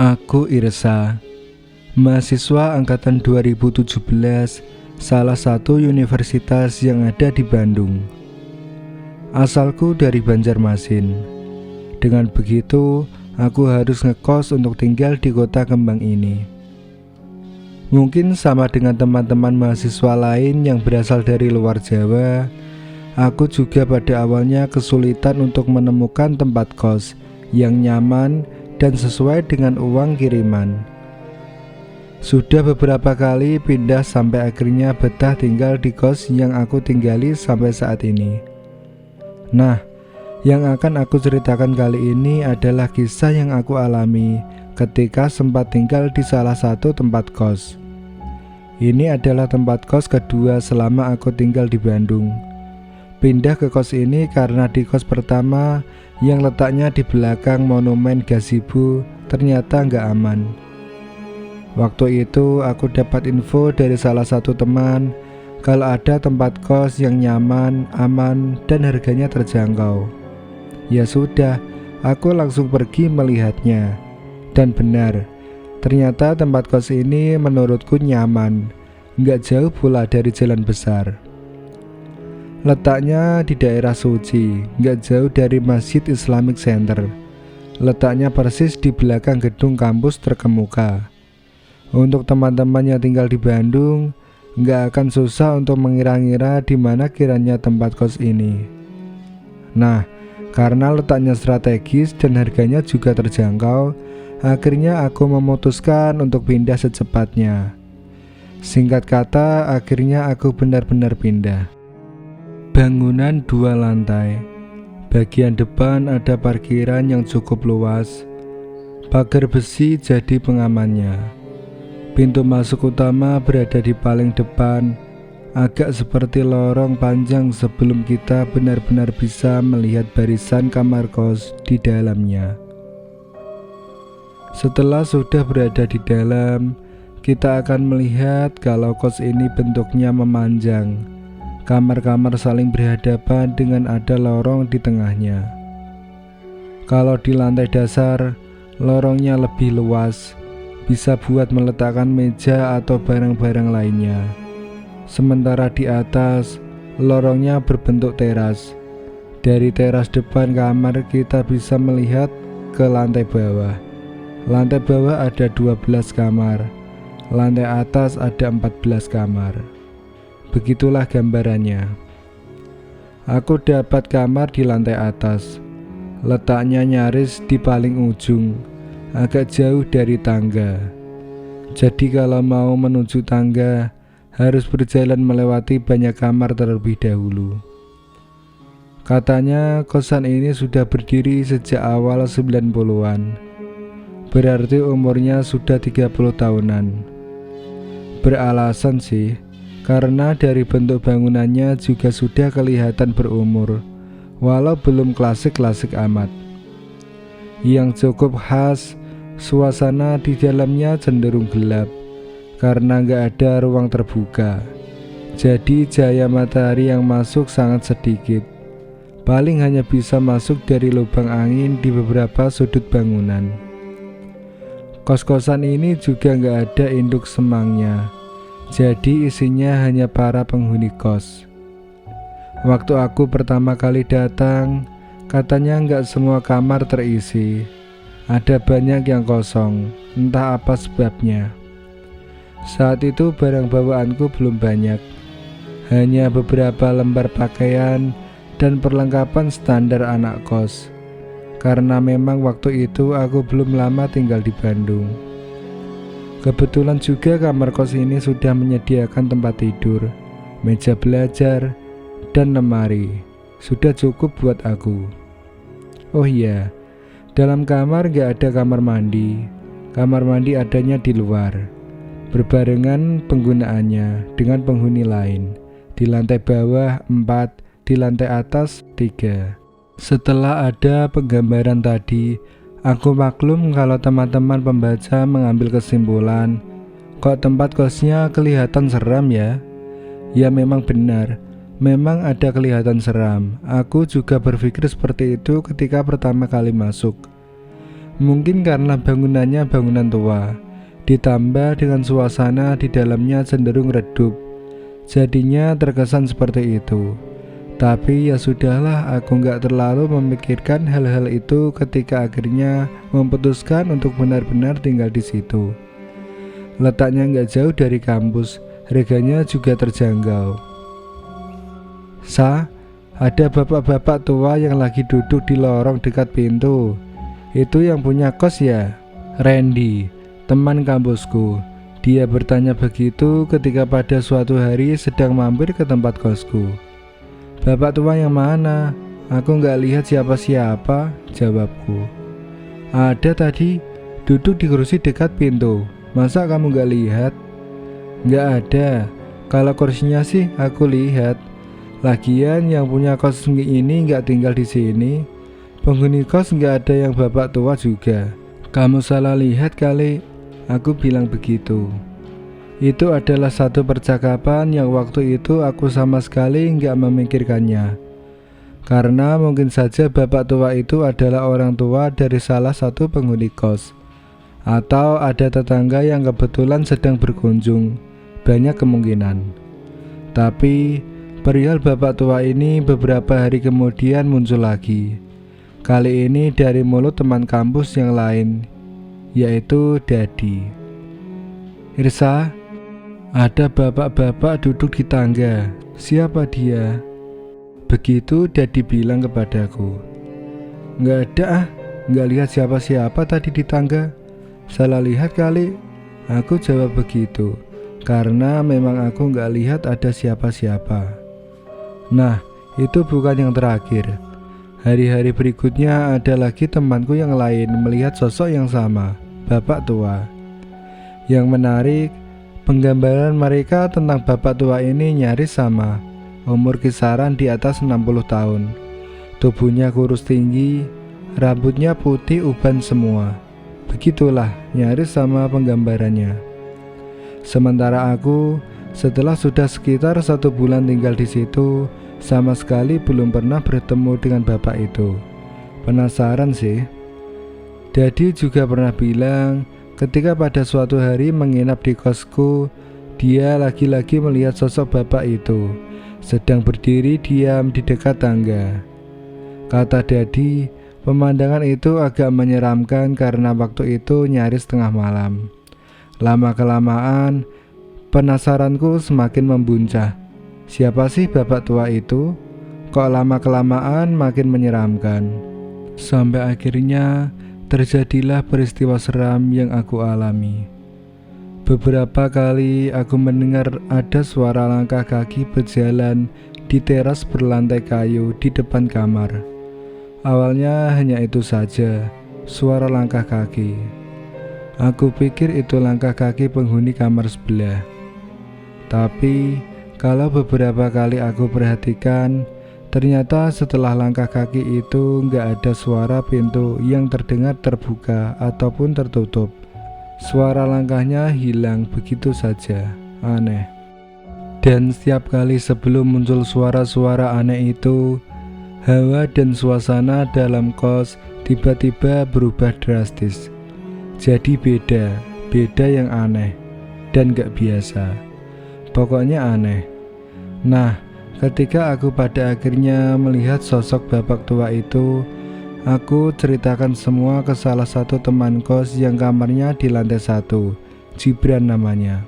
Aku Irsa, mahasiswa angkatan 2017, salah satu universitas yang ada di Bandung. Asalku dari Banjarmasin. Dengan begitu, aku harus ngekos untuk tinggal di kota kembang ini. Mungkin sama dengan teman-teman mahasiswa lain yang berasal dari luar Jawa, aku juga pada awalnya kesulitan untuk menemukan tempat kos yang nyaman dan sesuai dengan uang kiriman. Sudah beberapa kali pindah sampai akhirnya betah tinggal di kos yang aku tinggali sampai saat ini. Nah, yang akan aku ceritakan kali ini adalah kisah yang aku alami ketika sempat tinggal di salah satu tempat kos. Ini adalah tempat kos kedua selama aku tinggal di Bandung. Pindah ke kos ini karena di kos pertama yang letaknya di belakang monumen gazebo ternyata nggak aman. Waktu itu aku dapat info dari salah satu teman kalau ada tempat kos yang nyaman, aman, dan harganya terjangkau. Ya sudah, aku langsung pergi melihatnya. Dan benar, ternyata tempat kos ini menurutku nyaman, nggak jauh pula dari jalan besar. Letaknya di daerah suci, nggak jauh dari Masjid Islamic Center. Letaknya persis di belakang gedung kampus terkemuka. Untuk teman-teman yang tinggal di Bandung, nggak akan susah untuk mengira-ngira di mana kiranya tempat kos ini. Nah, karena letaknya strategis dan harganya juga terjangkau, akhirnya aku memutuskan untuk pindah secepatnya. Singkat kata, akhirnya aku benar-benar pindah. Bangunan 2 lantai. Bagian depan ada parkiran yang cukup luas. Pagar besi jadi pengamannya. Pintu masuk utama berada di paling depan, agak seperti lorong panjang sebelum kita benar-benar bisa melihat barisan kamar kos di dalamnya. Setelah sudah berada di dalam, kita akan melihat kalau kos ini bentuknya memanjang. Kamar-kamar saling berhadapan dengan ada lorong di tengahnya. Kalau di lantai dasar, lorongnya lebih luas, bisa buat meletakkan meja atau barang-barang lainnya. Sementara di atas, lorongnya berbentuk teras. Dari teras depan kamar kita bisa melihat ke lantai bawah. Lantai bawah ada 12 kamar, lantai atas ada 14 kamar. Begitulah gambarannya. Aku dapat kamar di lantai atas. Letaknya nyaris di paling ujung, agak jauh dari tangga. Jadi kalau mau menuju tangga, harus berjalan melewati banyak kamar terlebih dahulu. Katanya kosan ini sudah berdiri sejak awal 90-an. Berarti umurnya sudah 30 tahunan. Beralasan sih, karena dari bentuk bangunannya juga sudah kelihatan berumur, walau belum klasik-klasik amat. Yang cukup khas, suasana di dalamnya cenderung gelap, karena nggak ada ruang terbuka. Jadi cahaya matahari yang masuk sangat sedikit, paling hanya bisa masuk dari lubang angin di beberapa sudut bangunan. Kos-kosan ini juga nggak ada induk semangnya, jadi isinya hanya para penghuni kos. Waktu aku pertama kali datang, katanya nggak semua kamar terisi. Ada banyak yang kosong, entah apa sebabnya. Saat itu barang bawaanku belum banyak, hanya beberapa lembar pakaian dan perlengkapan standar anak kos. Karena memang waktu itu aku belum lama tinggal di Bandung. Kebetulan juga kamar kos ini sudah menyediakan tempat tidur, meja belajar, dan lemari. Sudah cukup buat aku. Oh iya, dalam kamar gak ada kamar mandi. Kamar mandi adanya di luar, berbarengan penggunaannya dengan penghuni lain. Di lantai bawah 4, di lantai atas 3. Setelah ada penggambaran tadi, aku maklum kalau teman-teman pembaca mengambil kesimpulan, kok tempat kosnya kelihatan seram ya? Ya memang benar, memang ada kelihatan seram. Aku juga berpikir seperti itu ketika pertama kali masuk. Mungkin karena bangunannya bangunan tua, ditambah dengan suasana di dalamnya cenderung redup, jadinya terkesan seperti itu. Tapi ya sudahlah, aku nggak terlalu memikirkan hal-hal itu ketika akhirnya memutuskan untuk benar-benar tinggal di situ. Letaknya nggak jauh dari kampus, harganya juga terjangkau. Ada bapak-bapak tua yang lagi duduk di lorong dekat pintu. Itu yang punya kos ya? Randy, teman kampusku. Dia bertanya begitu ketika pada suatu hari sedang mampir ke tempat kosku. Bapak tua yang mana? Aku nggak lihat siapa-siapa, jawabku. Ada tadi, duduk di kursi dekat pintu. Masa kamu nggak lihat? Nggak ada. Kalau kursinya sih aku lihat. Lagian yang punya kos ini nggak tinggal di sini. Penghuni kos nggak ada yang bapak tua juga. Kamu salah lihat kali. Aku bilang begitu. Itu adalah satu percakapan yang waktu itu aku sama sekali nggak memikirkannya. Karena mungkin saja bapak tua itu adalah orang tua dari salah satu penghuni kos. Atau ada tetangga yang kebetulan sedang berkunjung. Banyak kemungkinan. Tapi perihal bapak tua ini beberapa hari kemudian muncul lagi. Kali ini dari mulut teman kampus yang lain, yaitu Dadi. Irsa, ada bapak-bapak duduk di tangga. Siapa dia? Begitu Dadi bilang kepadaku. Nggak ada ah, nggak lihat siapa-siapa tadi di tangga. Salah lihat kali. Aku jawab begitu, karena memang aku nggak lihat ada siapa-siapa. Nah, itu bukan yang terakhir. Hari-hari berikutnya ada lagi temanku yang lain melihat sosok yang sama, bapak tua. Yang menarik, penggambaran mereka tentang bapak tua ini nyaris sama, umur kisaran di atas 60 tahun. Tubuhnya kurus tinggi, rambutnya putih uban semua. Begitulah, nyaris sama penggambarannya. Sementara aku, setelah sudah sekitar 1 bulan tinggal di situ, sama sekali belum pernah bertemu dengan bapak itu. Penasaran sih. Dadi juga pernah bilang, ketika pada suatu hari menginap di kosku, dia lagi-lagi melihat sosok bapak itu sedang berdiri diam di dekat tangga. Kata Dadi, pemandangan itu agak menyeramkan karena waktu itu nyaris tengah malam. Lama-kelamaan, penasaranku semakin membuncah. Siapa sih bapak tua itu? Kok lama-kelamaan makin menyeramkan? Sampai akhirnya terjadilah peristiwa seram yang aku alami. Beberapa kali aku mendengar ada suara langkah kaki berjalan di teras berlantai kayu di depan kamar. Awalnya hanya itu saja, suara langkah kaki. Aku pikir itu langkah kaki penghuni kamar sebelah. Tapi kalau beberapa kali aku perhatikan, ternyata setelah langkah kaki itu nggak ada suara pintu yang terdengar terbuka ataupun tertutup. Suara langkahnya hilang begitu saja, aneh. Dan setiap kali sebelum muncul suara-suara aneh itu, hawa dan suasana dalam kos tiba-tiba berubah drastis. Jadi beda yang aneh dan gak biasa. Pokoknya aneh. Nah, ketika aku pada akhirnya melihat sosok bapak tua itu, aku ceritakan semua ke salah satu teman kos yang kamarnya di lantai 1, Gibran namanya.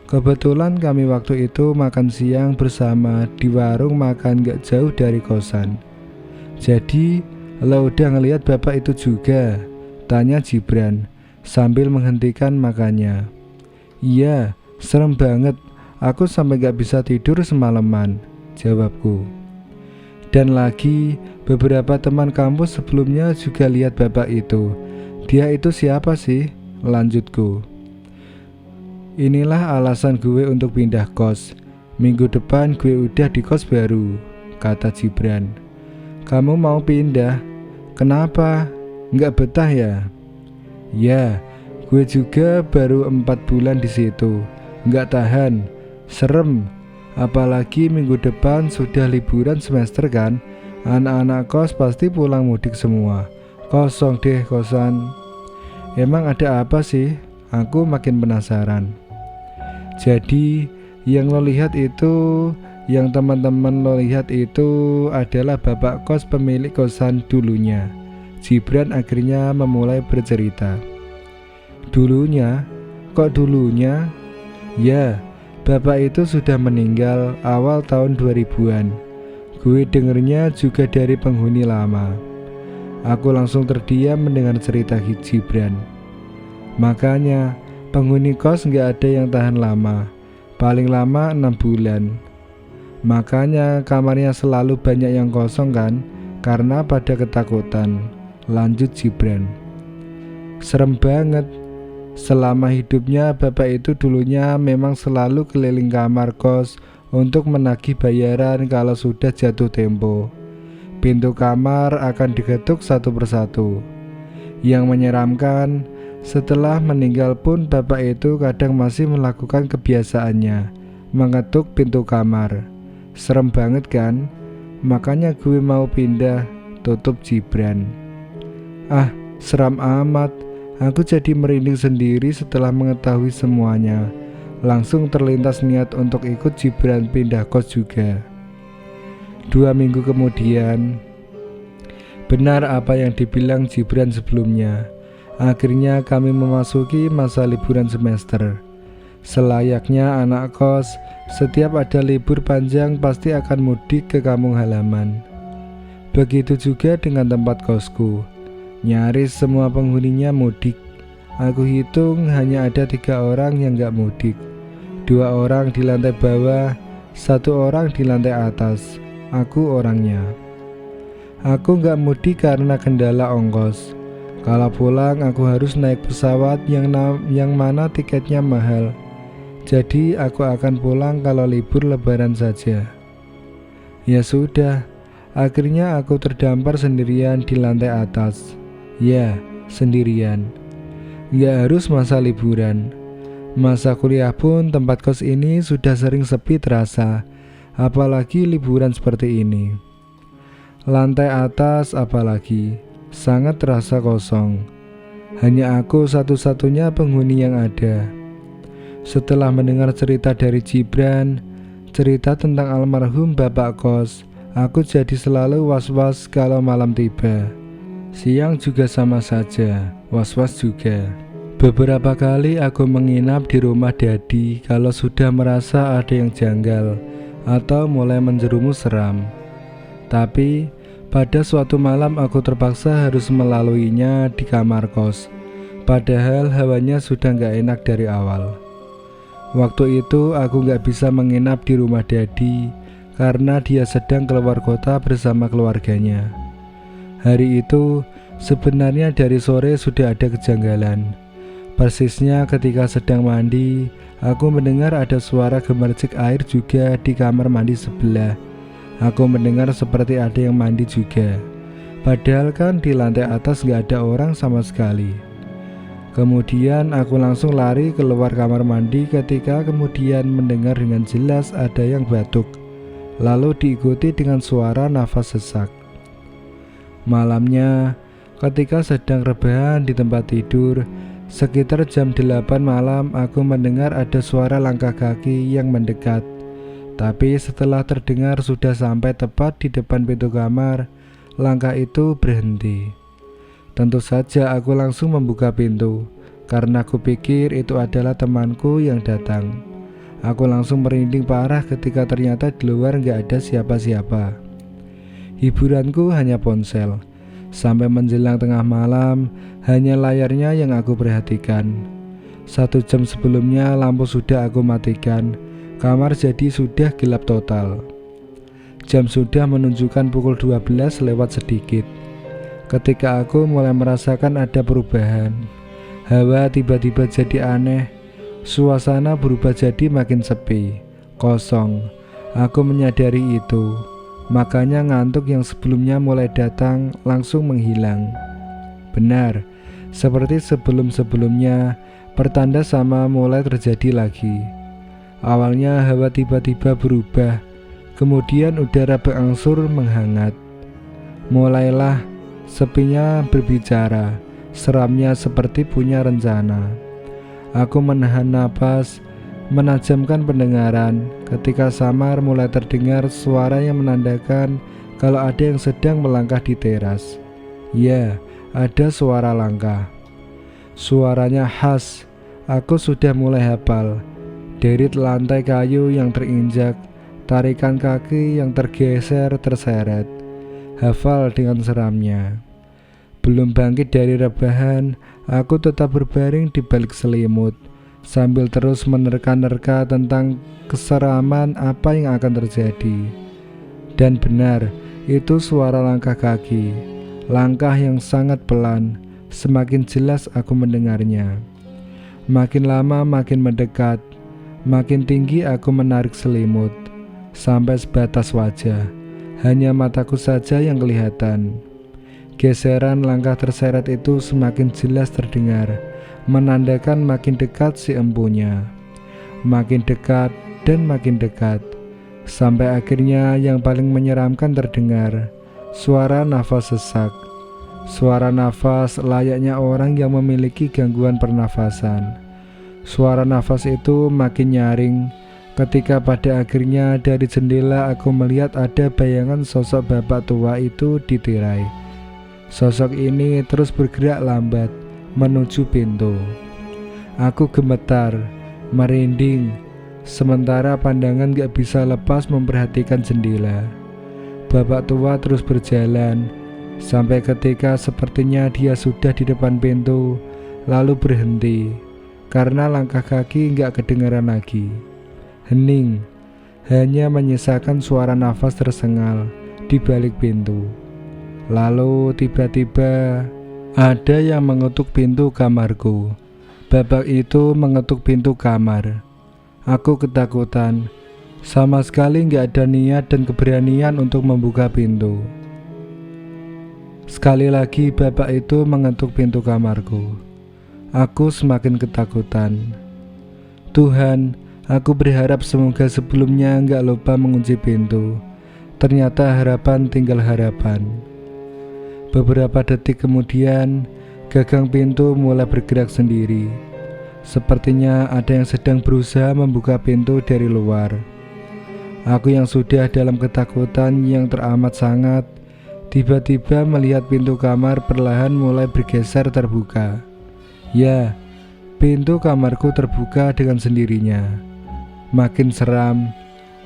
Kebetulan kami waktu itu makan siang bersama di warung makan gak jauh dari kosan. Jadi, lo udah ngelihat bapak itu juga? Tanya Gibran sambil menghentikan makannya. Iya, serem banget. Aku sampai gak bisa tidur semalaman, jawabku. Dan lagi, beberapa teman kampus sebelumnya juga lihat bapak itu. Dia itu siapa sih? Lanjutku. Inilah alasan gue untuk pindah kos. Minggu depan gue udah di kos baru, kata Gibran. Kamu mau pindah? Kenapa? Nggak betah ya? Ya, gue juga baru 4 bulan di situ. Nggak tahan, serem. Apalagi minggu depan sudah liburan semester kan. Anak-anak kos pasti pulang mudik semua. Kosong deh kosan. Emang ada apa sih? Aku makin penasaran. Jadi yang lo lihat itu, yang teman-teman lo lihat itu adalah bapak kos pemilik kosan dulunya. Gibran akhirnya memulai bercerita. Dulunya? Kok dulunya? Ya, bapak itu sudah meninggal awal tahun 2000-an. Gue dengernya juga dari penghuni lama. Aku langsung terdiam mendengar cerita Gibran. Makanya penghuni kos gak ada yang tahan lama, paling lama 6 bulan. Makanya kamarnya selalu banyak yang kosong kan, karena pada ketakutan. Lanjut Gibran. Serem banget. Selama hidupnya bapak itu dulunya memang selalu keliling kamar kos untuk menagih bayaran kalau sudah jatuh tempo. Pintu kamar akan diketuk satu persatu. Yang menyeramkan, setelah meninggal pun bapak itu kadang masih melakukan kebiasaannya, mengetuk pintu kamar. Serem banget kan? Makanya gue mau pindah, tutup Gibran. Ah, seram amat. Aku jadi merinding sendiri setelah mengetahui semuanya. Langsung terlintas niat untuk ikut Gibran pindah kos juga. 2 minggu kemudian, benar apa yang dibilang Gibran sebelumnya. Akhirnya kami memasuki masa liburan semester. Selayaknya anak kos, setiap ada libur panjang pasti akan mudik ke kampung halaman. Begitu juga dengan tempat kosku. Nyaris semua penghuninya mudik. Aku hitung hanya ada 3 orang yang gak mudik. 2 orang di lantai bawah, 1 orang di lantai atas. Aku orangnya. Aku gak mudik karena kendala ongkos. Kalau pulang aku harus naik pesawat yang mana tiketnya mahal. Jadi aku akan pulang kalau libur lebaran saja. Ya sudah, akhirnya aku terdampar sendirian di lantai atas. Ya, sendirian. Gak harus masa liburan. Masa kuliah pun tempat kos ini sudah sering sepi terasa. Apalagi liburan seperti ini. Lantai atas apalagi sangat terasa kosong. Hanya aku satu-satunya penghuni yang ada. Setelah mendengar cerita dari Gibran, cerita tentang almarhum bapak kos, aku jadi selalu was-was kalau malam tiba. Siang juga sama saja, was-was juga. Beberapa kali aku menginap di rumah Dadi kalau sudah merasa ada yang janggal atau mulai menjerumus seram. Tapi pada suatu malam aku terpaksa harus melaluinya di kamar kos. Padahal hawanya sudah gak enak dari awal. Waktu itu aku gak bisa menginap di rumah Dadi karena dia sedang keluar kota bersama keluarganya. Hari itu sebenarnya dari sore sudah ada kejanggalan. Persisnya ketika sedang mandi, aku mendengar ada suara gemercik air juga di kamar mandi sebelah. Aku mendengar seperti ada yang mandi juga. Padahal kan di lantai atas gak ada orang sama sekali. Kemudian aku langsung lari keluar kamar mandi ketika kemudian mendengar dengan jelas ada yang batuk. Lalu diikuti dengan suara nafas sesak. Malamnya, ketika sedang rebahan di tempat tidur, sekitar jam 8 malam aku mendengar ada suara langkah kaki yang mendekat. Tapi setelah terdengar sudah sampai tepat di depan pintu kamar, langkah itu berhenti. Tentu saja aku langsung membuka pintu, karena aku pikir itu adalah temanku yang datang. Aku langsung merinding parah ketika ternyata di luar gak ada siapa-siapa. Hiburanku hanya ponsel. Sampai menjelang tengah malam, hanya layarnya yang aku perhatikan. 1 jam sebelumnya lampu sudah aku matikan. Kamar jadi sudah gelap total. Jam sudah menunjukkan pukul 12 lewat sedikit. Ketika aku mulai merasakan ada perubahan, hawa tiba-tiba jadi aneh. Suasana berubah jadi makin sepi, kosong. Aku menyadari itu. Makanya ngantuk yang sebelumnya mulai datang langsung menghilang. Benar, seperti sebelum-sebelumnya, pertanda sama mulai terjadi lagi. Awalnya hawa tiba-tiba berubah, kemudian udara berangsur menghangat. Mulailah Sepinya berbicara, seramnya seperti punya rencana. Aku menahan napas, menajamkan pendengaran ketika samar mulai terdengar suara yang menandakan kalau ada yang sedang melangkah di teras. Ya, ada suara langkah. Suaranya khas, aku sudah mulai hafal. Derit lantai kayu yang terinjak, tarikan kaki yang tergeser terseret. Hafal dengan seramnya. Belum bangkit dari rebahan, aku tetap berbaring di balik selimut, sambil terus menerka-nerka tentang keseraman apa yang akan terjadi. Dan benar, itu suara langkah kaki, langkah yang sangat pelan. Semakin jelas aku mendengarnya. Makin lama makin mendekat, makin tinggi aku menarik selimut, sampai sebatas wajah. Hanya mataku saja yang kelihatan. Geseran langkah terseret itu semakin jelas terdengar, menandakan makin dekat si empunya. Makin dekat dan makin dekat, sampai akhirnya yang paling menyeramkan terdengar, suara nafas sesak. Suara nafas layaknya orang yang memiliki gangguan pernafasan. Suara nafas itu makin nyaring ketika pada akhirnya dari jendela aku melihat ada bayangan sosok bapak tua itu di tirai. Sosok ini terus bergerak lambat menuju pintu. Aku gemetar, merinding, sementara pandangan gak bisa lepas memperhatikan jendela. Bapak tua terus berjalan sampai ketika sepertinya dia sudah di depan pintu, lalu berhenti karena langkah kaki gak kedengaran lagi. Hening, hanya menyisakan suara nafas tersengal di balik pintu. Lalu tiba-tiba ada yang mengetuk pintu kamarku. Bapak itu mengetuk pintu kamar. Aku ketakutan, sama sekali gak ada niat dan keberanian untuk membuka pintu. Sekali lagi bapak itu mengetuk pintu kamarku. Aku semakin ketakutan. Tuhan, aku berharap semoga sebelumnya enggak lupa mengunci pintu. Ternyata harapan tinggal harapan. Beberapa detik kemudian, gagang pintu mulai bergerak sendiri. Sepertinya ada yang sedang berusaha membuka pintu dari luar. Aku yang sudah dalam ketakutan yang teramat sangat, tiba-tiba melihat pintu kamar perlahan mulai bergeser terbuka. Ya, pintu kamarku terbuka dengan sendirinya. Makin seram,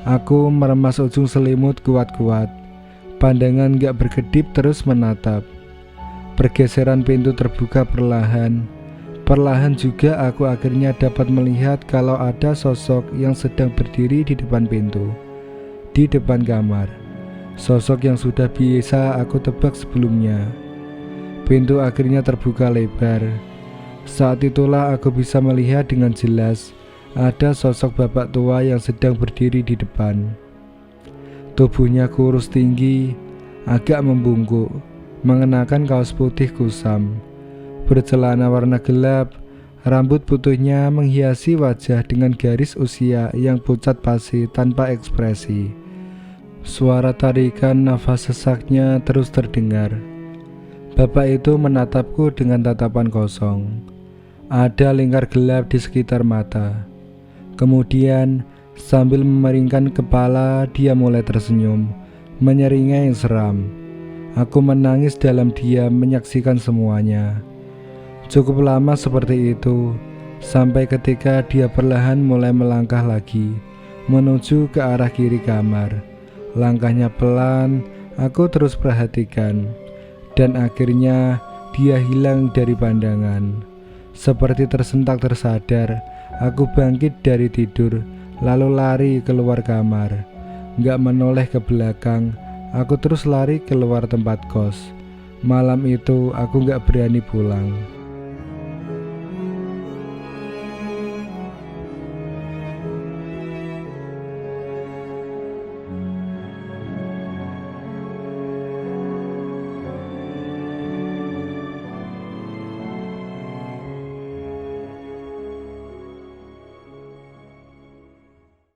aku meremas ujung selimut kuat-kuat. Pandangan gak berkedip terus menatap. Pergeseran pintu terbuka perlahan. Perlahan juga aku akhirnya dapat melihat kalau ada sosok yang sedang berdiri di depan pintu, di depan kamar. Sosok yang sudah biasa aku tebak sebelumnya. Pintu akhirnya terbuka lebar. Saat itulah aku bisa melihat dengan jelas ada sosok bapak tua yang sedang berdiri di depan. Tubuhnya kurus tinggi, agak membungkuk, mengenakan kaos putih kusam, bercelana warna gelap. Rambut putihnya menghiasi wajah dengan garis usia yang pucat pasi tanpa ekspresi. Suara tarikan nafas sesaknya terus terdengar. Bapak itu menatapku dengan tatapan kosong. Ada lingkar gelap di sekitar mata. Kemudian sambil memeringkan kepala, dia mulai tersenyum, menyeringai yang seram. Aku menangis dalam diam menyaksikan semuanya. Cukup lama seperti itu, sampai ketika dia perlahan mulai melangkah lagi, menuju ke arah kiri kamar. Langkahnya pelan, aku terus perhatikan, dan akhirnya dia hilang dari pandangan. Seperti tersentak tersadar, aku bangkit dari tidur, lalu lari keluar kamar. Gak menoleh ke belakang, aku terus lari keluar tempat kos. Malam itu aku gak berani pulang.